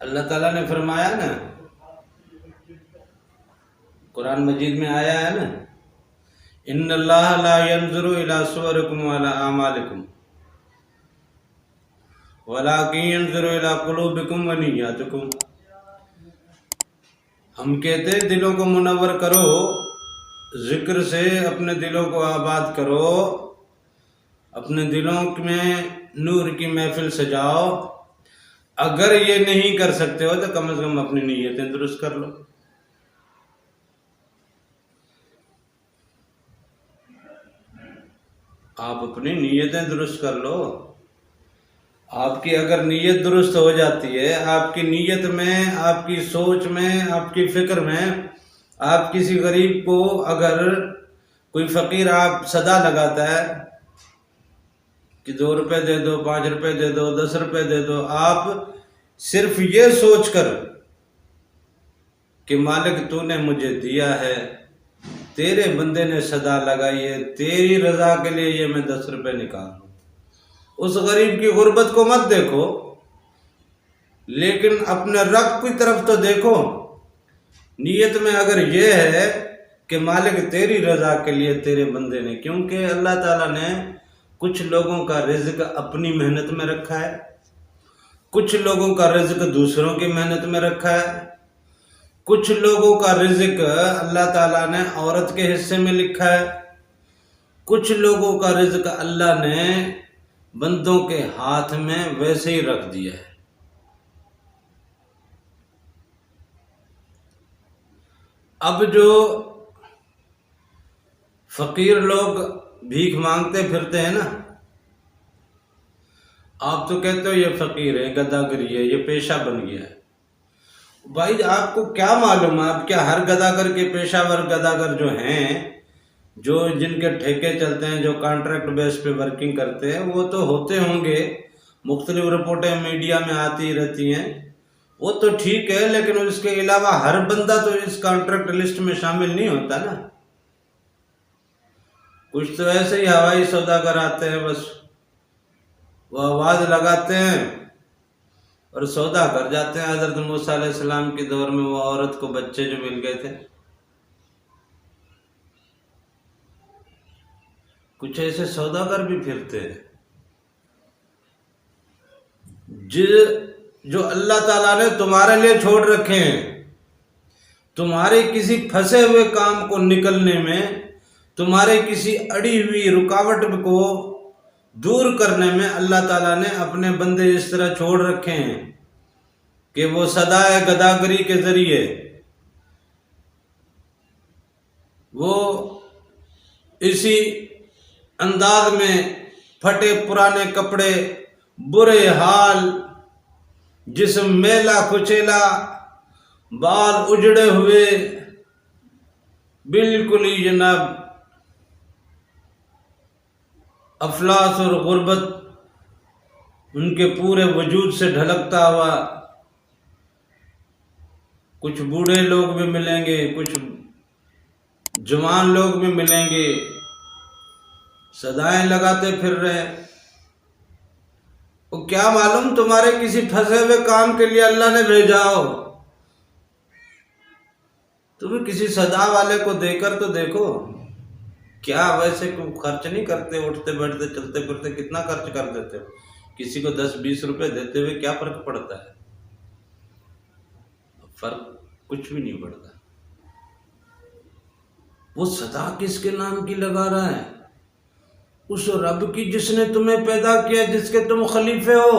अल्लाह ताला ने फरमाया ना, कुरान मजीद में आया है ना, इन्नल्लाह ला यंजुरु इला सुवरिकुम वला आमालिकुम वलाकिन यंजुरु इला कुलूबिकुम व निय्यातिकुम। हम कहते हैं दिलों को मुनव्वर करो, जिक्र से अपने दिलों को आबाद करो, अपने दिलों में नूर की महफिल सजाओ। अगर ये नहीं कर सकते हो तो कम से कम अपनी नीयतें दुरुस्त कर लो। आप अपनी नीयतें दुरुस्त कर लो। आपकी अगर नीयत दुरुस्त हो जाती है, आपकी नीयत में, आपकी सोच में, आपकी फिक्र में, आप किसी गरीब को, अगर कोई फकीर आप सदा लगाता है कि 2 रुपए दे दो, 5 रुपए दे दो, 10 रुपए दे दो, आप सिर्फ ये सोचकर कि मालिक तूने मुझे दिया है, तेरे बंदे ने सदा लगाई है, तेरी रजा के लिए ये मैं 10 रुपए निकाल लूं, उस गरीब की गुर्बत को मत देखो, लेकिन अपने रब की तरफ तो देखो। नीयत में अगर ये है कि मालिक तेरी रजा के लिए तेरे बंदे ने, क्योंकि अल्लाह ताला ने कुछ लोगों का रिज्क अपनी मेहनत में रखा है, कुछ लोगों का रिज्क दूसरों की मेहनत में रखा है, कुछ लोगों का रिज्क अल्लाह ताला ने औरत के हिस्से में लिखा है, कुछ लोगों का रिज्क अल्लाह ने बंदों के हाथ में वैसे ही रख दिया है। अब जो फकीर लोग भीख मांगते फिरते हैं ना, आप तो कहते हो ये फकीर है, गदागरी है, ये पेशा बन गया है। भाई आपको क्या मालूम है, आप क्या हर गदागर के पेशावर गदागर जो हैं, जो जिनके ठेके चलते हैं, जो कॉन्ट्रैक्ट बेस पे वर्किंग करते हैं, वो तो होते होंगे, मुख्तलिफ रिपोर्टें मीडिया में आती रहती हैं, वो तो ठीक है, लेकिन उसके अलावा हर बंदा तो इस कॉन्ट्रैक्ट लिस्ट में शामिल नहीं होता ना। कुछ तो ऐसे ही हवाई सौदागर आते हैं, बस वो आवाज लगाते हैं और सौदा कर जाते हैं। हजरत मूसा अलैहिस्सलाम के दौर में वो औरत को बच्चे जो मिल गए थे, कुछ ऐसे सौदागर भी फिरते हैं। जो अल्लाह ताला ने तुम्हारे लिए छोड़ रखे हैं, तुम्हारे किसी फंसे हुए काम को निकलने में, तुम्हारे किसी अड़ी हुई रुकावट को दूर करने में अल्लाह ताला ने अपने बंदे इस तरह छोड़ रखे हैं कि वो सदाए गदागरी के जरिए वो इसी अंदाज में फटे पुराने कपड़े, बुरे हाल, जिस्म मेला कुचेला, बाल उजड़े हुए, बिल्कुल ही जनाब अफलास और गुर्बत उनके पूरे वजूद से ढलकता हुआ, कुछ बूढ़े लोग भी मिलेंगे, कुछ जवान लोग भी मिलेंगे, सदाएं लगाते फिर रहे। वो क्या मालूम तुम्हारे किसी फंसे हुए काम के लिए अल्लाह ने भेजा हो। तुम्हें किसी सदा वाले को देकर तो देखो, क्या वैसे खर्च नहीं करते, उठते बैठते चलते फिरते कितना खर्च कर देते हो, किसी को 10-20 रुपए देते हुए क्या फर्क पड़ता है? फर्क कुछ भी नहीं पड़ता। वो सदा किसके नाम की लगा रहा है? उस रब की जिसने तुम्हें पैदा किया, जिसके तुम खलीफे हो।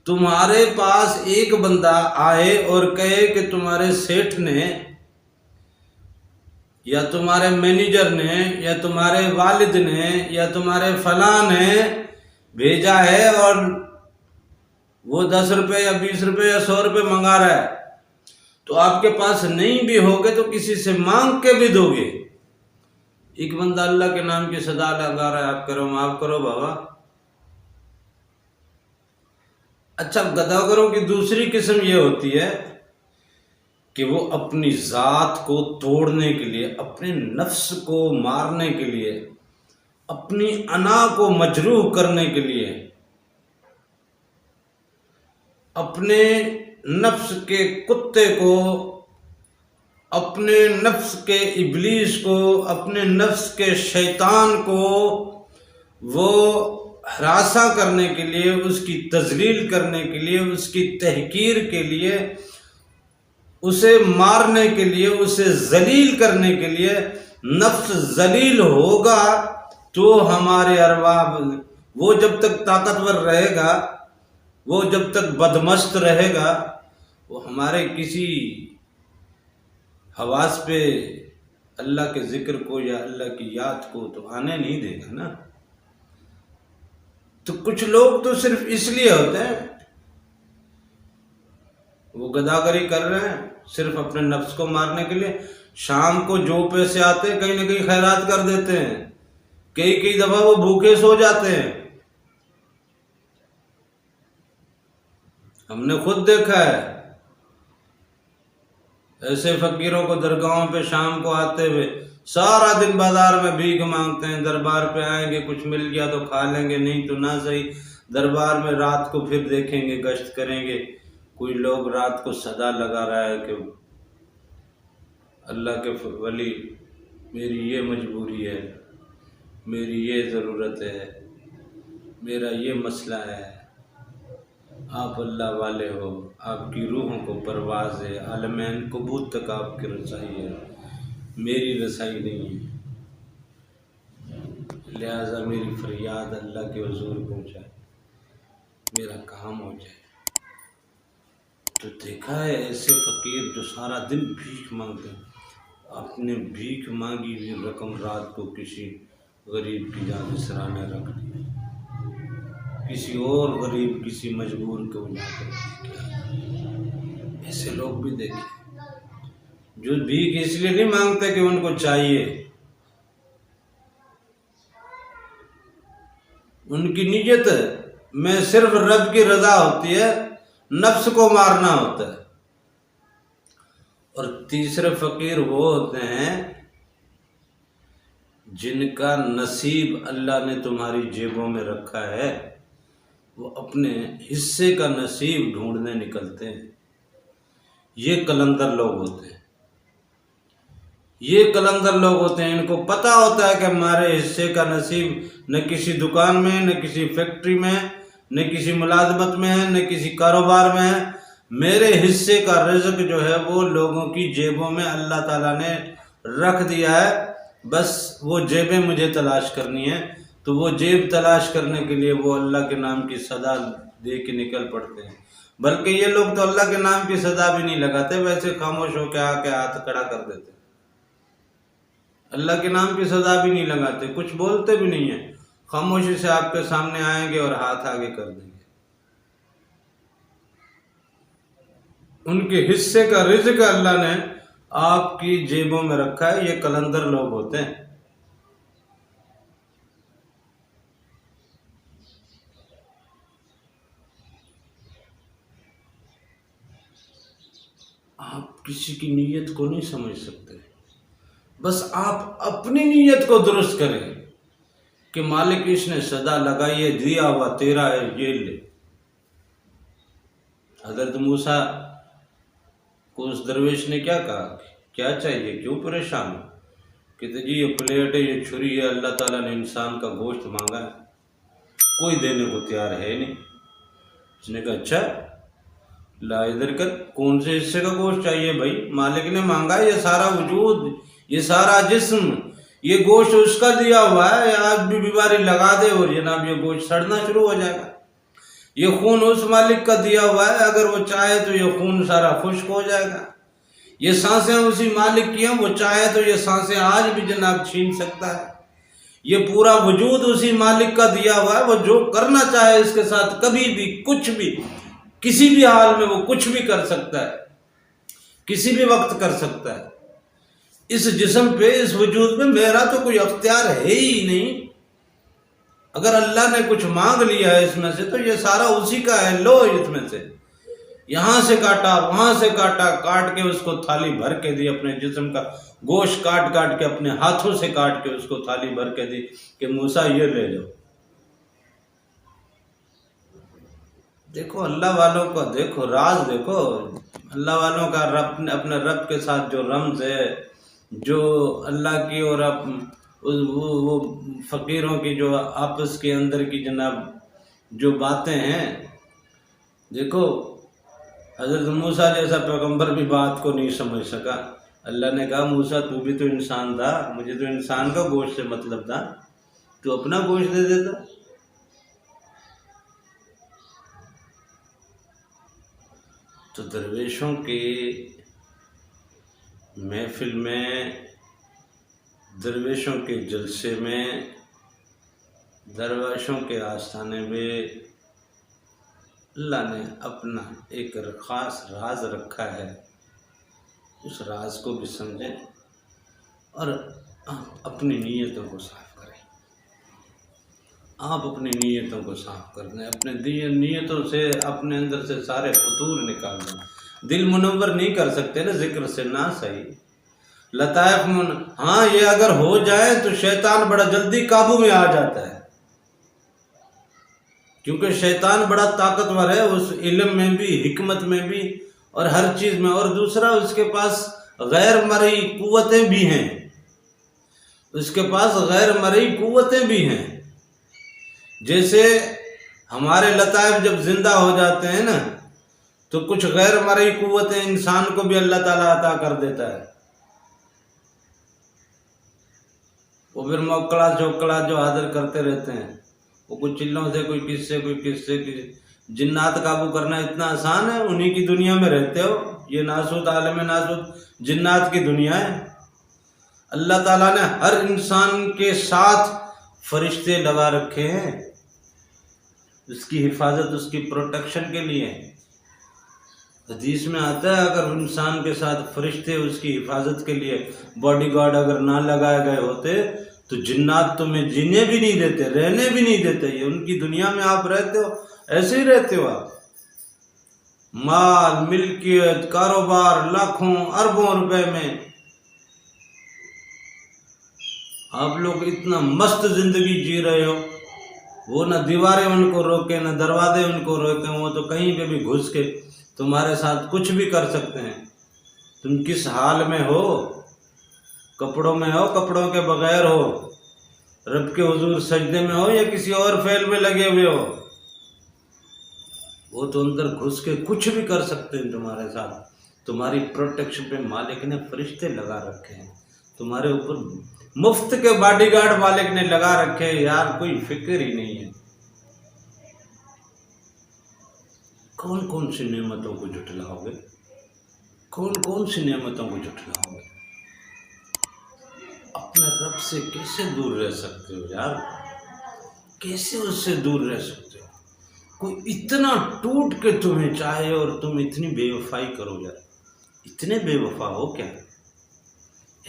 तुम्हारे पास एक बंदा आए और कहे कि तुम्हारे सेठ ने या तुम्हारे मैनेजर ने या तुम्हारे वालिद ने या तुम्हारे फलां ने भेजा है और वो 10 रुपए या 20 रुपए या 100 रुपए मंगा रहा है, तो आपके पास नहीं भी होगे तो किसी से मांग के भी दोगे। एक बंदा अल्लाह के नाम की सदा लगा रहा है, आप करो, माफ करो बाबा। अच्छा, गदागरों की दूसरी किस्म ये होती है कि वो अपनी जात को तोड़ने के लिए, अपने नफ्स को मारने के लिए, अपनी अना को मजरूह करने के लिए, अपने नफ्स के कुत्ते को, अपने नफ्स के इब्लीस को, अपने नफ्स के शैतान को वो हरासा करने के लिए, उसकी तजलील करने के लिए, उसकी तहकीर के लिए, उसे मारने के लिए, उसे जलील करने के लिए, नफ्स जलील होगा तो हमारे अरवाह, वो जब तक ताकतवर रहेगा, वो जब तक बदमस्त रहेगा, वो हमारे किसी हवास पे अल्लाह के जिक्र को या अल्लाह की याद को तो आने नहीं देगा ना। तो कुछ लोग तो सिर्फ इसलिए होते हैं, वो गदागरी कर रहे हैं सिर्फ अपने नफ्स को मारने के लिए। शाम को जो पैसे आते हैं कहीं ना कहीं खैरात कर देते हैं, कई कई दफा वो भूखे सो जाते हैं। हमने खुद देखा है ऐसे फकीरों को दरगाहों पे शाम को आते हुए, सारा दिन बाजार में भीख मांगते हैं, दरबार पे आएंगे, कुछ मिल गया तो खा लेंगे, नहीं तो ना सही। दरबार में रात को फिर देखेंगे, गश्त करेंगे, कोई लोग रात को सदा लगा रहा है कि अल्लाह के वली, मेरी ये मजबूरी है, मेरी ये ज़रूरत है, मेरा ये मसला है, आप अल्लाह वाले हो, आपकी रूहों को परवाज़ है, आलमैन कबूत तक आपकी रसाई है, मेरी रसाई नहीं है, लिहाजा मेरी फरियाद अल्लाह के हुजूर पहुँचाए, मेरा काम हो जाए। तो देखा है ऐसे फ़कीर जो सारा दिन भीख मांगते हैं, अपने भीख मांगी हुई रकम रात को किसी गरीब की जान सराहने रख दी, किसी और गरीब, किसी मजबूर को जाकर। ऐसे लोग भी देखे जो भीख इसलिए नहीं मांगते कि उनको चाहिए, उनकी नीयत में सिर्फ रब की रजा होती है, नफ्स को मारना होता है। और तीसरे फकीर वो होते हैं जिनका नसीब अल्लाह ने तुम्हारी जेबों में रखा है, वो अपने हिस्से का नसीब ढूंढने निकलते हैं। ये कलंदर लोग होते हैं, ये कलंदर लोग होते हैं। इनको पता होता है कि हमारे हिस्से का नसीब न किसी दुकान में, न किसी फैक्ट्री में, न किसी मुलाजमत में है, न किसी कारोबार में है। मेरे हिस्से का रिज़्क जो है वो लोगों की जेबों में अल्लाह ताला ने रख दिया है, बस वो जेबें मुझे तलाश करनी है। तो वो जेब तलाश करने के लिए वो अल्लाह के नाम की सदा दे के निकल पड़ते हैं। बल्कि ये लोग तो अल्लाह के नाम की सदा भी नहीं लगाते, वैसे खामोश होकर आके हाथ खड़ा कर देते, अल्लाह के नाम की सदा भी नहीं लगाते, कुछ बोलते भी नहीं है, खामोशी से आपके सामने आएंगे और हाथ आगे कर देंगे। उनके हिस्से का रिज़्क अल्लाह ने आपकी जेबों में रखा है। ये कलंदर लोग होते हैं। आप किसी की नीयत को नहीं समझ सकते, बस आप अपनी नीयत को दुरुस्त करें कि मालिक इसने सदा लगाई है, दिया हुआ तेरा है, ये ले। हजरत मूसा को उस दरवेश ने क्या कहा, क्या चाहिए, क्यों परेशान हो? कहते जी ये प्लेट है, ये छुरी है, अल्लाह ताला ने इंसान का गोश्त मांगा है, कोई देने को तैयार है नहीं। उसने कहा अच्छा ला इधर कर, कौन से हिस्से का गोश्त चाहिए भाई? मालिक ने मांगा, ये सारा वजूद, ये सारा जिस्म, ये गोश्त उसका दिया हुआ है। आज भी बीमारी लगा दे और जनाब ये गोश्त सड़ना शुरू हो जाएगा। ये खून उस मालिक का दिया हुआ है, अगर वो चाहे तो ये खून सारा खुश्क हो जाएगा। ये सांसें उसी मालिक की हैं, वो चाहे तो ये सांसें आज भी जनाब छीन सकता है। ये पूरा वजूद उसी मालिक का दिया हुआ है, वो जो करना चाहे इसके साथ कभी भी, कुछ भी, किसी भी हाल में वो कुछ भी कर सकता है, किसी भी वक्त कर सकता है। इस जिस्म पे, इस वजूद में मेरा तो कोई अख्तियार है ही नहीं। अगर अल्लाह ने कुछ मांग लिया है इसमें से तो ये सारा उसी का है। लो इसमें से यहां से काटा, वहां से काटा, काट के उसको थाली भर के दी, अपने जिस्म का गोश्त काट काट के अपने हाथों से काट के उसको थाली भर के दी कि मूसा ये ले लो। देखो अल्लाह वालों का देखो राज, देखो अल्लाह वालों का रब अपने रब के साथ जो रम्ज है, जो अल्लाह की और वो फकीरों की जो आपस के अंदर की जनाब जो बातें हैं। देखो हजरत मूसा जैसा पैगंबर भी बात को नहीं समझ सका। अल्लाह ने कहा मूसा तू भी तो इंसान था, मुझे तो इंसान का गोश्त से मतलब था, तू अपना गोश्त दे देता। तो दरवेशों की महफिल में, दरवेशों के जलसे में, दरवेशों के आस्थाने में अल्लाह ने अपना एक खास राज रखा है। उस राज को भी समझें और अपनी नीयतों को साफ करें। आप अपनी नीयतों को साफ कर दें, अपने नीयतों से अपने अंदर से सारे फतूर निकाल दें। दिल मुनव्वर नहीं कर सकते ना जिक्र से, ना सही लतायफ हाँ ये अगर हो जाए तो शैतान बड़ा जल्दी काबू में आ जाता है, क्योंकि शैतान बड़ा ताकतवर है उस इल्म में भी, हिकमत में भी और हर चीज में। और दूसरा उसके पास गैर मरई कुव्वतें भी हैं, उसके पास गैर मरई कुव्वतें भी हैं। जैसे हमारे लताइफ जब जिंदा हो जाते हैं ना, तो कुछ गैर मरई कुव्वतें इंसान को भी अल्लाह ताला अता कर देता है। वो फिर मोकला चौकला जो हाजिर करते रहते हैं, वो कुछ चिल्लों से कोई किससे जिन्नात काबू करना इतना आसान है? उन्हीं की दुनिया में रहते हो। ये नासूत आलम नासूत जिन्नात की दुनिया है। अल्लाह ताला ने हर इंसान के साथ फरिश्ते लगा रखे हैं उसकी हिफाजत, उसकी प्रोटेक्शन के लिए। हदीस में आता है अगर इंसान के साथ फरिश्ते उसकी हिफाजत के लिए बॉडीगार्ड अगर ना लगाए गए होते तो जिन्नात तुम्हें जीने भी नहीं देते, रहने भी नहीं देते। ये उनकी दुनिया में आप रहते हो, ऐसे ही रहते हो आप। माल मिल्कियत कारोबार लाखों अरबों रुपए में आप लोग इतना मस्त जिंदगी जी रहे हो। वो ना दीवारें उनको रोके, ना दरवाजे उनको रोके, वो तो कहीं पे भी घुस के तुम्हारे साथ कुछ भी कर सकते हैं। तुम किस हाल में हो, कपड़ों में हो, कपड़ों के बगैर हो, रब के हुजूर सजदे में हो या किसी और फेल में लगे हुए हो, वो तो अंदर घुस के कुछ भी कर सकते हैं तुम्हारे साथ। तुम्हारी प्रोटेक्शन पे मालिक ने फरिश्ते लगा रखे हैं, तुम्हारे ऊपर मुफ्त के बॉडीगार्ड मालिक ने लगा रखे हैं। यार कोई फिक्र ही नहीं है। कौन कौन सी नेमतों को जुटलाओगे, कौन कौन सी नेमतों को जुटलाओगे? अपने रब से कैसे दूर रह सकते हो यार? कैसे उससे दूर रह सकते हो? कोई इतना टूट के तुम्हें चाहे और तुम इतनी बेवफाई करो यार? इतने बेवफा हो क्या?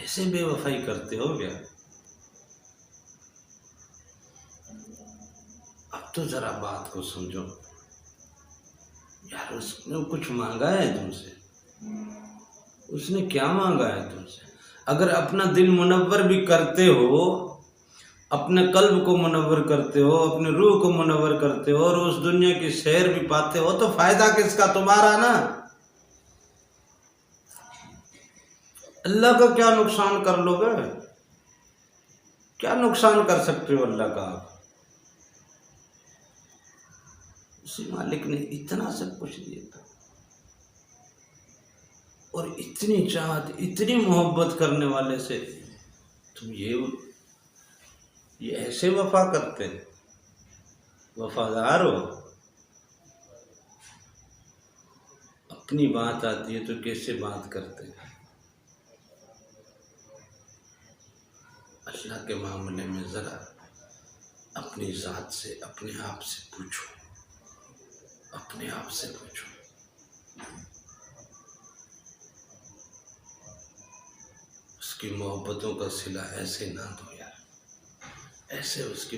ऐसे बेवफाई करते हो क्या? अब तो जरा बात को समझो यार। उसने कुछ मांगा है तुमसे? उसने क्या मांगा है तुमसे? अगर अपना दिल मुनव्वर भी करते हो, अपने कल्ब को मुनव्वर करते हो, अपने रूह को मुनव्वर करते हो और उस दुनिया की सैर भी पाते हो, तो फायदा किसका? तुम्हारा ना। अल्लाह का क्या नुकसान कर लोगे? क्या नुकसान कर सकते हो अल्लाह का आप? उसी मालिक ने इतना सब कुछ दिया था और इतनी चाहत, इतनी मोहब्बत करने वाले से तुम ये ऐसे वफा करते हैं? वफादार हो? अपनी बात आती है तो कैसे बात करते हैं? अल्लाह के मामले में जरा अपनी जात से, अपने आप से पूछो, अपने आप से पूछो। उसकी मोहब्बतों का सिला ऐसे ना दो यार, ऐसे उसकी